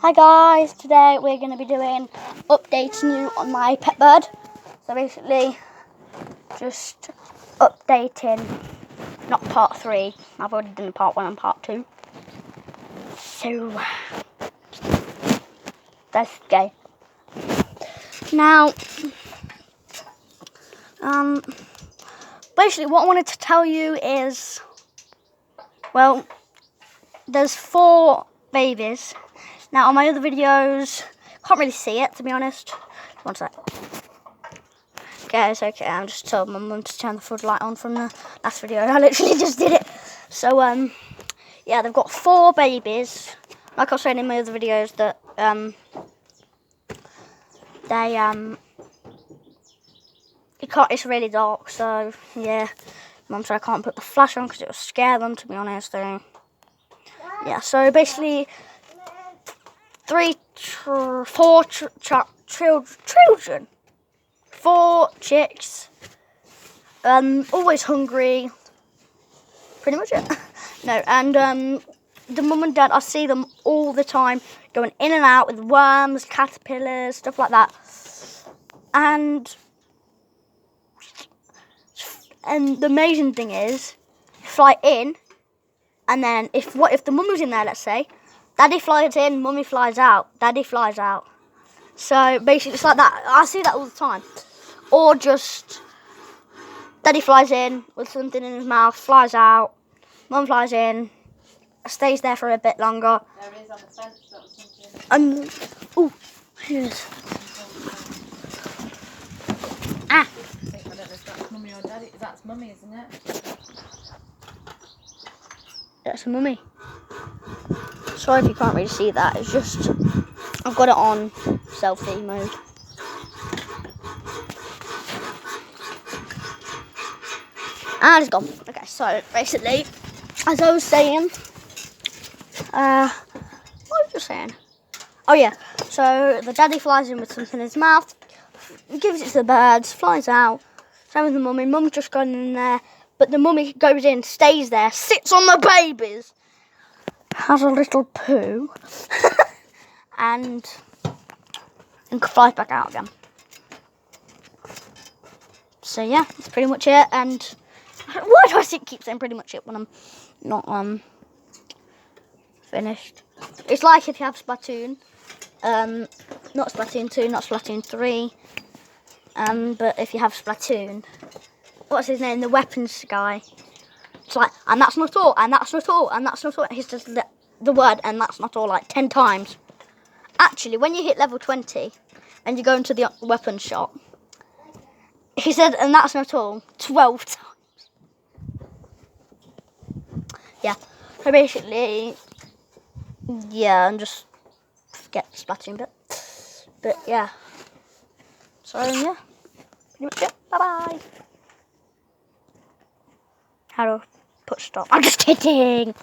Hi guys, today we're going to be doing updating you on my pet bird. So basically, just updating, not part 3. I've already done part 1 and part 2. So, let's go. Now, basically what I wanted to tell you is, well, there's 4 babies. Now on my other videos, can't really see it to be honest. One sec. Okay, it's okay. I'm just told my mum to turn the floodlight on from the last video. I literally just did it. So yeah, they've got 4 babies. Like I was saying in my other videos that it's really dark. So yeah, Mum said I can't put the flash on because it will scare them. To be honest, so yeah. So basically, 4 children, 4 chicks, always hungry, pretty much it. No, and the mum and dad, I see them all the time going in and out with worms, caterpillars, stuff like that. And the amazing thing is, you fly in, and then if the mum was in there, let's say, daddy flies in, mummy flies out, daddy flies out. So basically it's like that. I see that all the time. Or just daddy flies in with something in his mouth, flies out, mum flies in, stays there for a bit longer. There is on the fence, something. Oh, here's. Ah. I don't know if that's mummy or daddy. That's mummy, isn't it? That's a mummy. Sorry if you can't really see that. It's just I've got it on selfie mode. And it's gone. Okay, so basically, as I was saying, what was I saying? Oh yeah, so the daddy flies in with something in his mouth, gives it to the birds, flies out. Same with the mummy. Mum's just gone in there, but the mummy goes in, stays there, sits on the babies, has a little poo, and flies back out again. So yeah, that's pretty much it. And why do I keep saying pretty much it when I'm not finished? It's like if you have Splatoon, not Splatoon 2, not Splatoon 3, but if you have Splatoon, what's his name, the weapons guy, it's like, and that's not all, and that's not all, and that's not all. He's just the word, and that's not all, like 10 times. Actually, when you hit level 20 and you go into the weapons shop, he said, and that's not all, 12 times. Yeah, so basically, yeah, and just forget the Splatoon bit. But yeah, so yeah, pretty much it. Bye-bye. How to put stop. I'm just kidding.